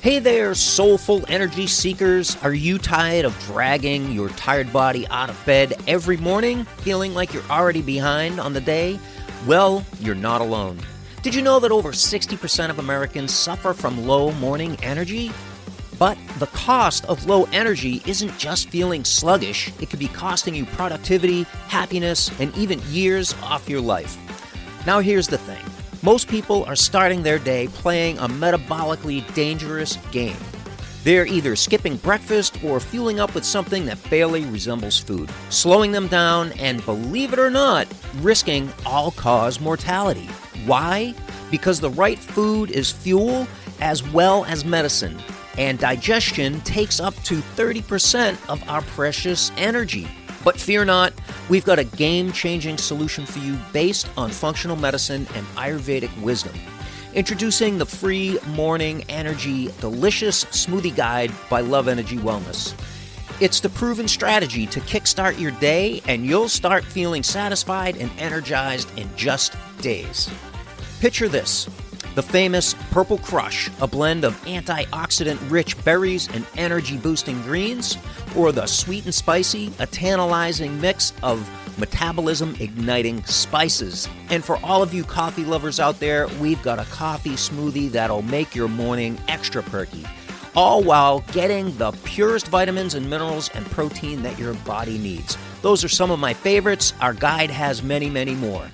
Hey there, soulful energy seekers. Are you tired of dragging your tired body out of bed every morning, feeling like you're already behind on the day? Well, you're not alone. Did you know that over 60% of Americans suffer from low morning energy? But the cost of low energy isn't just feeling sluggish. It could be costing you productivity, happiness, and even years off your life. Now here's the thing. Most people are starting their day playing a metabolically dangerous game. They're either skipping breakfast or fueling up with something that barely resembles food, slowing them down and, believe it or not, risking all-cause mortality. Why? Because the right food is fuel as well as medicine, and digestion takes up to 30% of our precious energy. But fear not, we've got a game-changing solution for you based on functional medicine and Ayurvedic wisdom. Introducing the free Morning Energy Delicious Smoothie Guide by Love Energy Wellness. It's the proven strategy to kickstart your day, and you'll start feeling satisfied and energized in just days. Picture this. The famous Purple Crush, a blend of antioxidant-rich berries and energy-boosting greens, or the Sweet and Spicy, a tantalizing mix of metabolism-igniting spices. And for all of you coffee lovers out there, we've got a coffee smoothie that'll make your morning extra perky, all while getting the purest vitamins and minerals and protein that your body needs. Those are some of my favorites. Our guide has many, many more.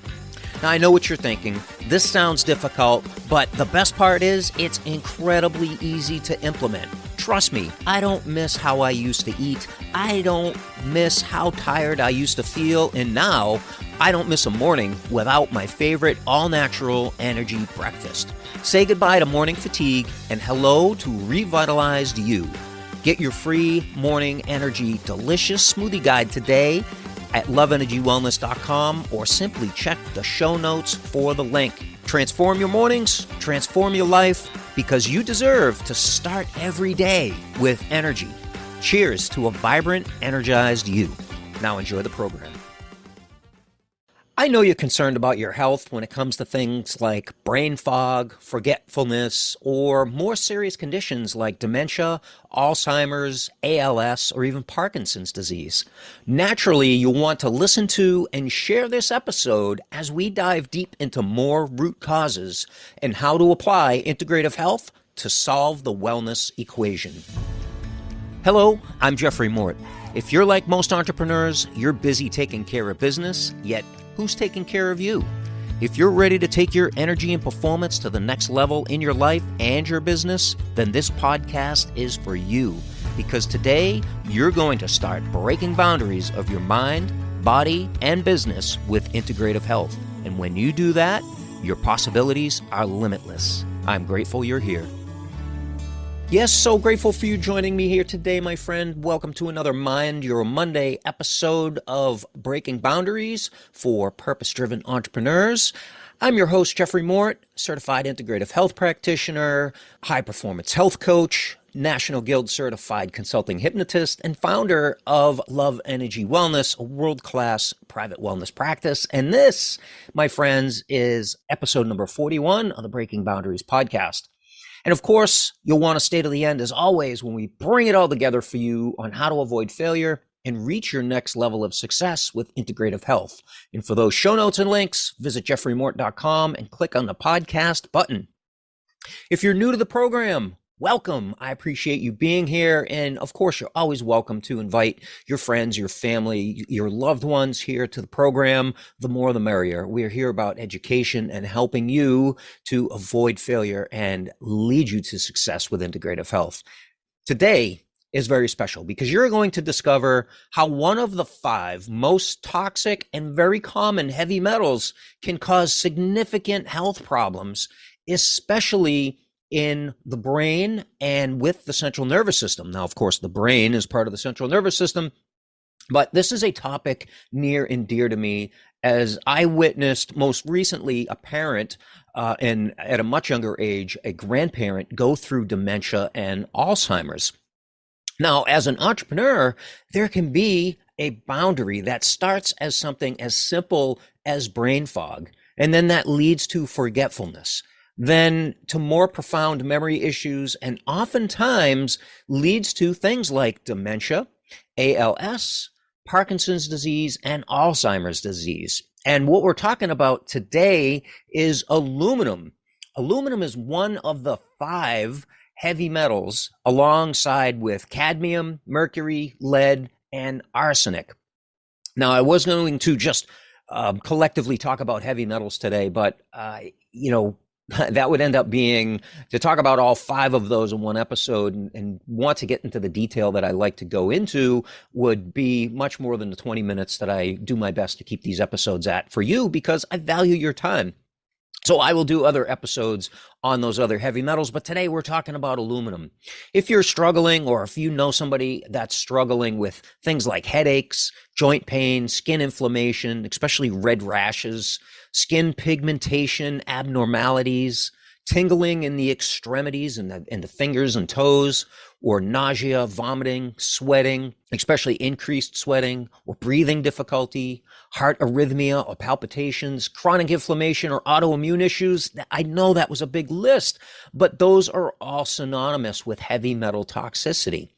Now, I know what you're thinking. This sounds difficult, but the best part is it's incredibly easy to implement. Trust me, I don't miss how I used to eat. I don't miss how tired I used to feel. And now, I don't miss a morning without my favorite all-natural energy breakfast. Say goodbye to morning fatigue and hello to revitalized you. Get your free Morning Energy Delicious Smoothie Guide today at loveenergywellness.com, or simply check the show notes for the link. Transform your mornings, transform your life, because you deserve to start every day with energy. Cheers to a vibrant, energized you. Now enjoy the program. I know you're concerned about your health when it comes to things like brain fog, forgetfulness, or more serious conditions like dementia, Alzheimer's, ALS, or even Parkinson's disease. Naturally, you'll want to listen to and share this episode as we dive deep into more root causes and how to apply integrative health to solve the wellness equation. Hello, I'm Jeffrey Mort. If you're like most entrepreneurs, you're busy taking care of business, yet who's taking care of you? If you're ready to take your energy and performance to the next level in your life and your business, then this podcast is for you. Because today, you're going to start breaking boundaries of your mind, body, and business with integrative health. And when you do that, your possibilities are limitless. I'm grateful you're here. Yes, so grateful for you joining me here today, my friend. Welcome to another Mind Your Monday episode of Breaking Boundaries for Purpose-Driven Entrepreneurs. I'm your host, Jeffrey Mort, certified integrative health practitioner, high-performance health coach, National Guild certified consulting hypnotist, and founder of Love Energy Wellness, a world-class private wellness practice. And this, my friends, is episode number 41 of the Breaking Boundaries podcast. And of course, you'll want to stay to the end, as always, when we bring it all together for you on how to avoid failure and reach your next level of success with integrative health. And for those show notes and links, visit jeffreymort.com and click on the podcast button. If you're new to the program, welcome. I appreciate you being here. And of course, you're always welcome to invite your friends, your family, your loved ones here to the program. The more, the merrier. We're here about education and helping you to avoid failure and lead you to success with integrative health. Today is very special because you're going to discover how one of the 5 most toxic and very common heavy metals can cause significant health problems, especially in the brain and with the central nervous system. Now, of course, the brain is part of the central nervous system, but this is a topic near and dear to me as I witnessed most recently a parent and at a much younger age, a grandparent go through dementia and Alzheimer's. Now, as an entrepreneur, there can be a boundary that starts as something as simple as brain fog, and then that leads to forgetfulness. then to more profound memory issues, and oftentimes leads to things like dementia, ALS, Parkinson's disease, and Alzheimer's disease. And what we're talking about today is aluminum. Aluminum is one of the 5 heavy metals alongside with cadmium, mercury, lead, and arsenic. Now, I was going to just collectively talk about heavy metals today, but, that would end up being to talk about all 5 of those in one episode, and want to get into the detail that I like to go into would be much more than the 20 minutes that I do my best to keep these episodes at for you, because I value your time. So I will do other episodes on those other heavy metals, but today we're talking about aluminum. If you're struggling, or if you know somebody that's struggling with things like headaches, joint pain, skin inflammation, especially red rashes, skin pigmentation abnormalities, tingling in the extremities and the fingers and toes, or nausea, vomiting, sweating, especially increased sweating, or breathing difficulty, heart arrhythmia or palpitations, chronic inflammation or autoimmune issues. I know that was a big list, but those are all synonymous with heavy metal toxicity.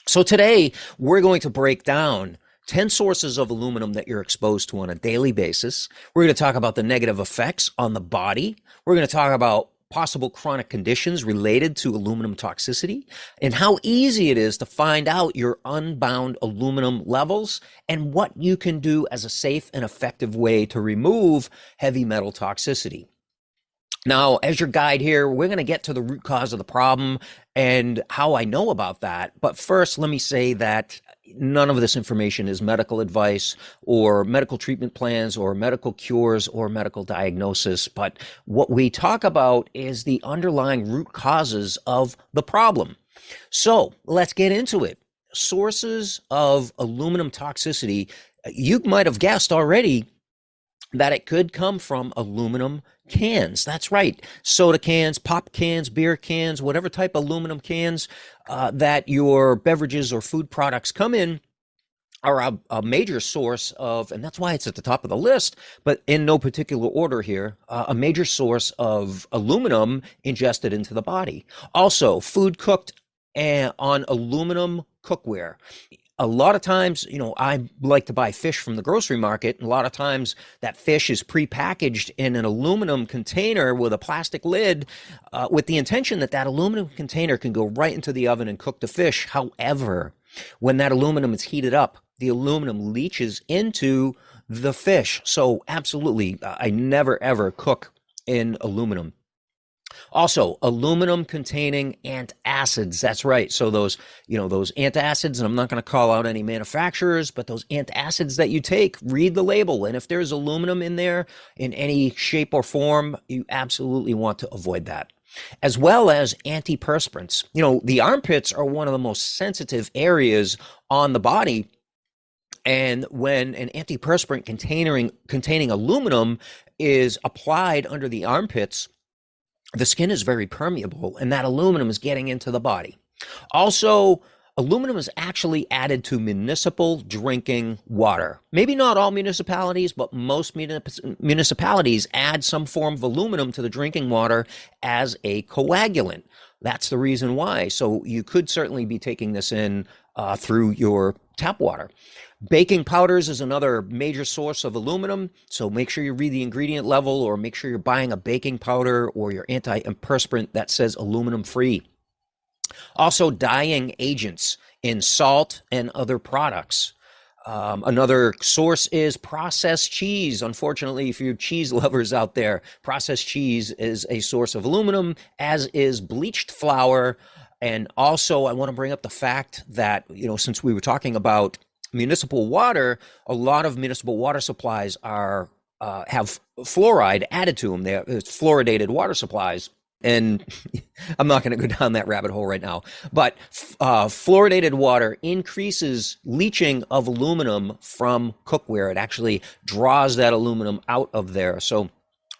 So today we're going to break down 10 sources of aluminum that you're exposed to on a daily basis. We're going to talk about the negative effects on the body. We're going to talk about possible chronic conditions related to aluminum toxicity, and how easy it is to find out your unbound aluminum levels, and what you can do as a safe and effective way to remove heavy metal toxicity. Now, as your guide here, we're going to get to the root cause of the problem and how I know about that. But first, let me say that none of this information is medical advice or medical treatment plans or medical cures or medical diagnosis. But what we talk about is the underlying root causes of the problem. So let's get into it. Sources of aluminum toxicity. You might have guessed already that it could come from aluminum cans. That's right. Soda cans, pop cans, beer cans, whatever type of aluminum cans that your beverages or food products come in are a major source of, and that's why it's at the top of the list, but in no particular order here, a major source of aluminum ingested into the body. Also, food cooked on aluminum cookware. A lot of times, I like to buy fish from the grocery market. And a lot of times that fish is prepackaged in an aluminum container with a plastic lid, with the intention that aluminum container can go right into the oven and cook the fish. However, when that aluminum is heated up, the aluminum leaches into the fish. So absolutely, I never ever cook in aluminum. Also, aluminum containing antacids. That's right. So those antacids, and I'm not going to call out any manufacturers, but those antacids that you take, read the label. And if there's aluminum in there in any shape or form, you absolutely want to avoid that. As well as antiperspirants. The armpits are one of the most sensitive areas on the body. And when an antiperspirant containing aluminum is applied under the armpits, the skin is very permeable, and that aluminum is getting into the body. Also, aluminum is actually added to municipal drinking water. Maybe not all municipalities, but most municipalities add some form of aluminum to the drinking water as a coagulant. That's the reason why. So you could certainly be taking this in through your tap water. Baking powders is another major source of aluminum, so make sure you read the ingredient level, or make sure you're buying a baking powder or your antiperspirant that says aluminum free. Also, dyeing agents in salt and other products. Another source is processed cheese. Unfortunately, if you're cheese lovers out there, processed cheese is a source of aluminum, as is bleached flour. And also, I want to bring up the fact that, since we were talking about municipal water, a lot of municipal water supplies have fluoride added to them. It's fluoridated water supplies. And I'm not going to go down that rabbit hole right now, but fluoridated water increases leaching of aluminum from cookware. It actually draws that aluminum out of there. So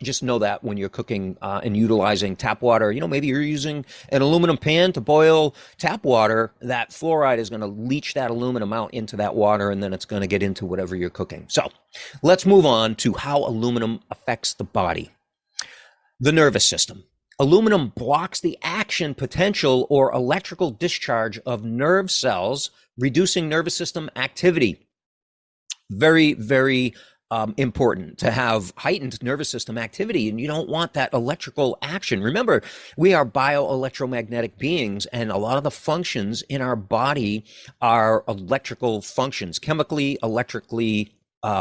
just know that when you're cooking and utilizing tap water, maybe you're using an aluminum pan to boil tap water, that fluoride is going to leach that aluminum out into that water, and then it's going to get into whatever you're cooking. So let's move on to how aluminum affects the body. The nervous system. Aluminum blocks the action potential or electrical discharge of nerve cells, reducing nervous system activity. Very, very important to have heightened nervous system activity, and you don't want that electrical action. Remember, we are bioelectromagnetic beings, and a lot of the functions in our body are electrical functions, chemically, electrically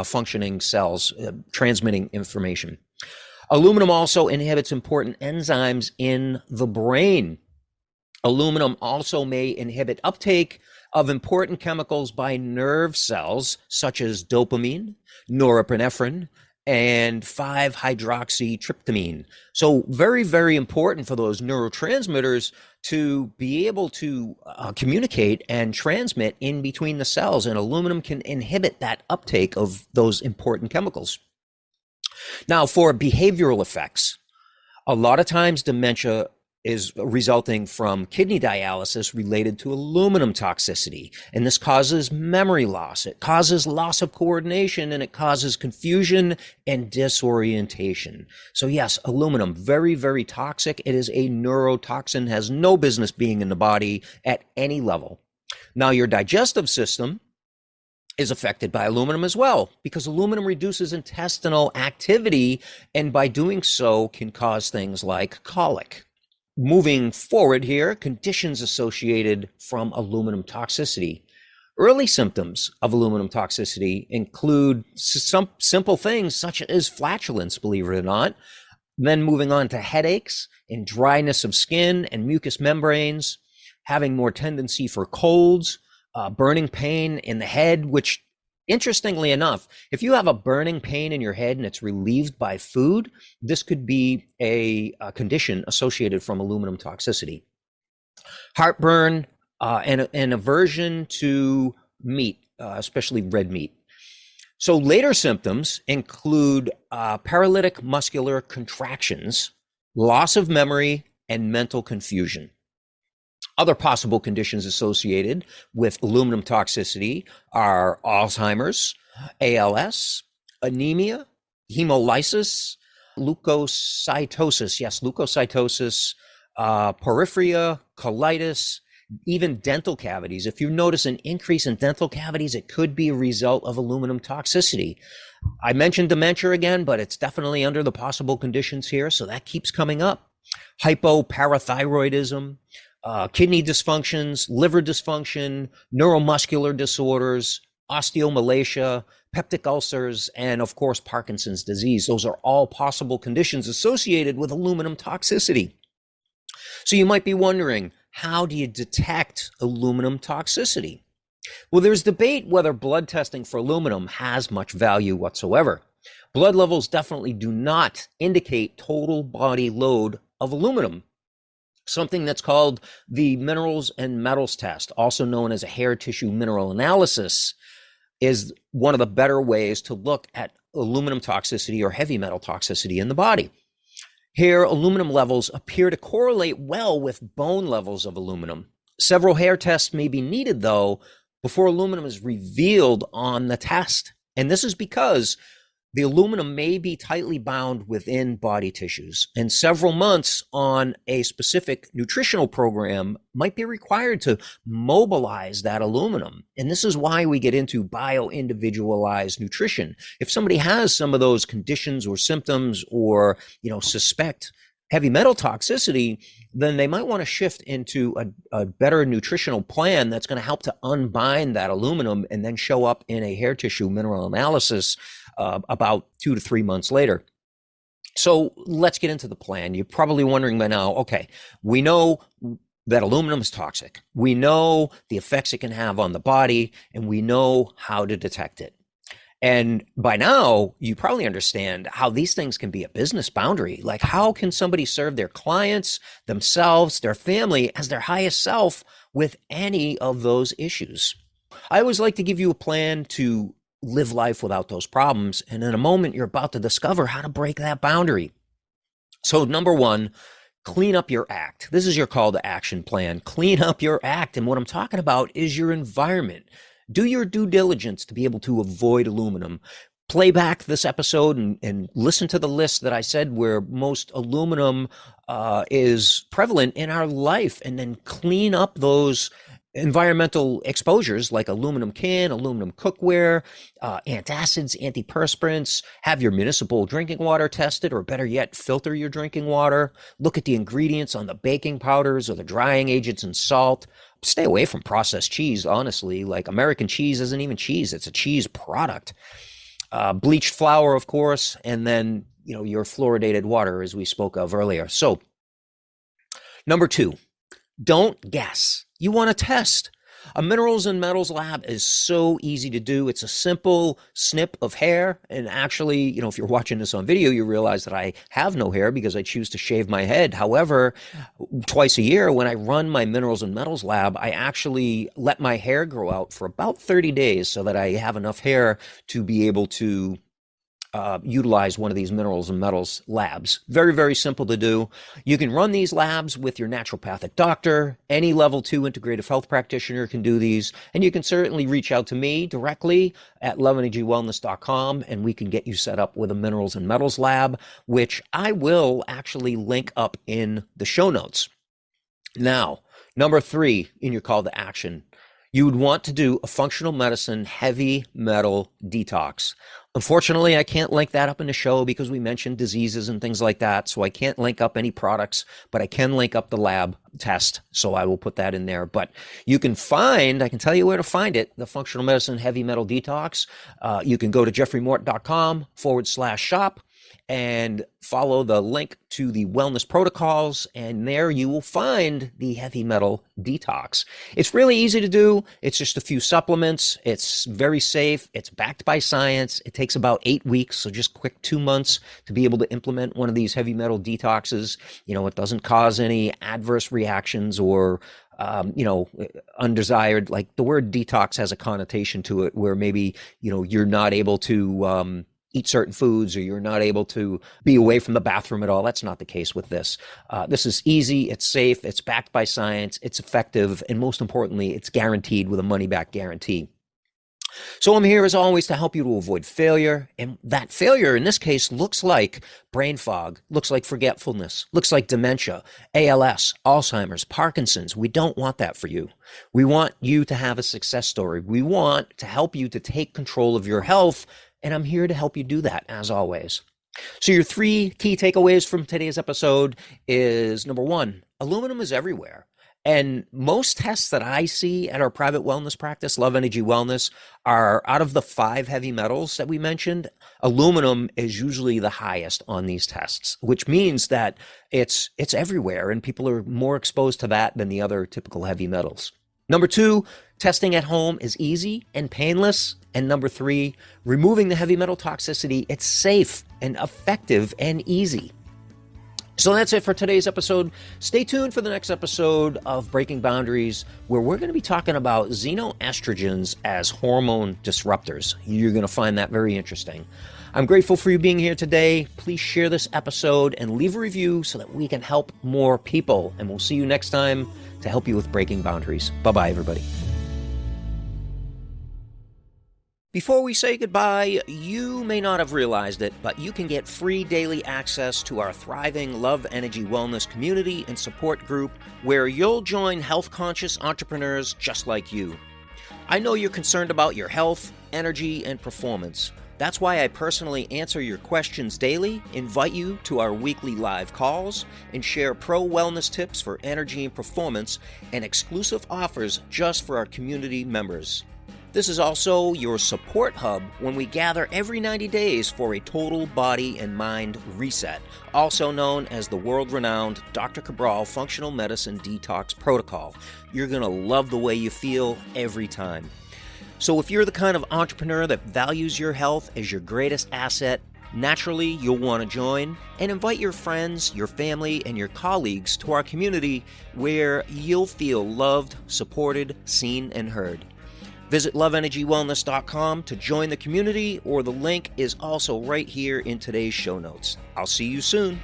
functioning cells transmitting information. Aluminum also inhibits important enzymes in the brain. Aluminum also may inhibit uptake of important chemicals by nerve cells, such as dopamine, norepinephrine, and 5-hydroxytryptamine. So very, very important for those neurotransmitters to be able to communicate and transmit in between the cells, and aluminum can inhibit that uptake of those important chemicals. Now, for behavioral effects, a lot of times dementia is resulting from kidney dialysis related to aluminum toxicity. And this causes memory loss. It causes loss of coordination, and it causes confusion and disorientation. So yes, aluminum, very, very toxic. It is a neurotoxin, has no business being in the body at any level. Now, your digestive system is affected by aluminum as well, because aluminum reduces intestinal activity, and by doing so can cause things like colic. Moving forward here, conditions associated from aluminum toxicity. Early symptoms of aluminum toxicity include some simple things such as flatulence, believe it or not. Then moving on to headaches and dryness of skin and mucous membranes, having more tendency for colds, burning pain in the head, which, interestingly enough, if you have a burning pain in your head and it's relieved by food, this could be a condition associated from aluminum toxicity. Heartburn and aversion to meat, especially red meat. So later symptoms include paralytic muscular contractions, loss of memory, and mental confusion. Other possible conditions associated with aluminum toxicity are Alzheimer's, ALS, anemia, hemolysis, leukocytosis, porphyria, colitis, even dental cavities. If you notice an increase in dental cavities, it could be a result of aluminum toxicity. I mentioned dementia again, but it's definitely under the possible conditions here, so that keeps coming up. Hypoparathyroidism, kidney dysfunctions, liver dysfunction, neuromuscular disorders, osteomalacia, peptic ulcers, and of course, Parkinson's disease. Those are all possible conditions associated with aluminum toxicity. So you might be wondering, how do you detect aluminum toxicity? Well, there's debate whether blood testing for aluminum has much value whatsoever. Blood levels definitely do not indicate total body load of aluminum. Something that's called the minerals and metals test, also known as a hair tissue mineral analysis, is one of the better ways to look at aluminum toxicity or heavy metal toxicity in the body. Here, aluminum levels appear to correlate well with bone levels of aluminum. Several hair tests may be needed, though, before aluminum is revealed on the test. And this is because the aluminum may be tightly bound within body tissues, and several months on a specific nutritional program might be required to mobilize that aluminum. And this is why we get into bio-individualized nutrition. If somebody has some of those conditions or symptoms or, suspect heavy metal toxicity, then they might want to shift into a better nutritional plan that's going to help to unbind that aluminum and then show up in a hair tissue mineral analysis about 2 to 3 months later. So let's get into the plan. You're probably wondering by now, okay, we know that aluminum is toxic. We know the effects it can have on the body, and we know how to detect it. And by now, you probably understand how these things can be a business boundary. Like, how can somebody serve their clients, themselves, their family as their highest self with any of those issues? I always like to give you a plan to live life without those problems. And in a moment, you're about to discover how to break that boundary. So number one, clean up your act. This is your call to action plan. Clean up your act. And what I'm talking about is your environment. Do your due diligence to be able to avoid aluminum. play back this episode and listen to the list that I said where most aluminum is prevalent in our life, and then clean up those environmental exposures like aluminum can, aluminum cookware, antacids, antiperspirants. Have your municipal drinking water tested, or better yet, filter your drinking water. Look at the ingredients on the baking powders or the drying agents and salt. Stay away from processed cheese, honestly. Like, American cheese isn't even cheese, it's a cheese product. Bleached flour, of course, and then, your fluoridated water, as we spoke of earlier. So, number 2, don't guess. You want to test. A minerals and metals lab is so easy to do. It's a simple snip of hair. And actually, if you're watching this on video, you realize that I have no hair because I choose to shave my head. However, twice a year when I run my minerals and metals lab, I actually let my hair grow out for about 30 days so that I have enough hair to be able to utilize one of these minerals and metals labs. Very, very simple to do. You can run these labs with your naturopathic doctor. Any level 2 integrative health practitioner can do these. And you can certainly reach out to me directly at loveenergywellness.com, and we can get you set up with a minerals and metals lab, which I will actually link up in the show notes. Now, number 3 in your call to action, you would want to do a functional medicine heavy metal detox. Unfortunately, I can't link that up in the show because we mentioned diseases and things like that, so I can't link up any products, but I can link up the lab test, so I will put that in there. But I can tell you where to find it, the functional medicine heavy metal detox. You can go to jeffreymort.com/shop and follow the link to the wellness protocols, and there you will find the heavy metal detox. It's really easy to do. It's just a few supplements. It's very safe. It's backed by science. It takes about 8 weeks, so just quick 2 months to be able to implement one of these heavy metal detoxes. It doesn't cause any adverse reactions or undesired, like the word detox has a connotation to it where maybe, you're not able to eat certain foods, or you're not able to be away from the bathroom at all. That's not the case with this. This is easy, it's safe, it's backed by science, it's effective, and most importantly, it's guaranteed with a money-back guarantee. So I'm here as always to help you to avoid failure, and that failure in this case looks like brain fog, looks like forgetfulness, looks like dementia, ALS, Alzheimer's, Parkinson's. We don't want that for you. We want you to have a success story. We want to help you to take control of your health, and I'm here to help you do that, as always. So your 3 key takeaways from today's episode is, number 1, aluminum is everywhere. And most tests that I see at our private wellness practice, Love Energy Wellness, are out of the 5 heavy metals that we mentioned. Aluminum is usually the highest on these tests, which means that it's everywhere, and people are more exposed to that than the other typical heavy metals. Number 2, testing at home is easy and painless. And number 3, removing the heavy metal toxicity, it's safe and effective and easy. So that's it for today's episode. Stay tuned for the next episode of Breaking Boundaries, where we're going to be talking about xenoestrogens as hormone disruptors. You're going to find that very interesting. I'm grateful for you being here today. Please share this episode and leave a review so that we can help more people. And we'll see you next time to help you with Breaking Boundaries. Bye-bye, everybody. Before we say goodbye, you may not have realized it, but you can get free daily access to our thriving Love Energy Wellness community and support group, where you'll join health-conscious entrepreneurs just like you. I know you're concerned about your health, energy, and performance. That's why I personally answer your questions daily, invite you to our weekly live calls, and share pro-wellness tips for energy and performance, and exclusive offers just for our community members. This is also your support hub when we gather every 90 days for a total body and mind reset, also known as the world-renowned Dr. Cabral Functional Medicine Detox Protocol. You're going to love the way you feel every time. So if you're the kind of entrepreneur that values your health as your greatest asset, naturally you'll want to join, and invite your friends, your family, and your colleagues to our community where you'll feel loved, supported, seen, and heard. Visit loveenergywellness.com to join the community, or the link is also right here in today's show notes. I'll see you soon.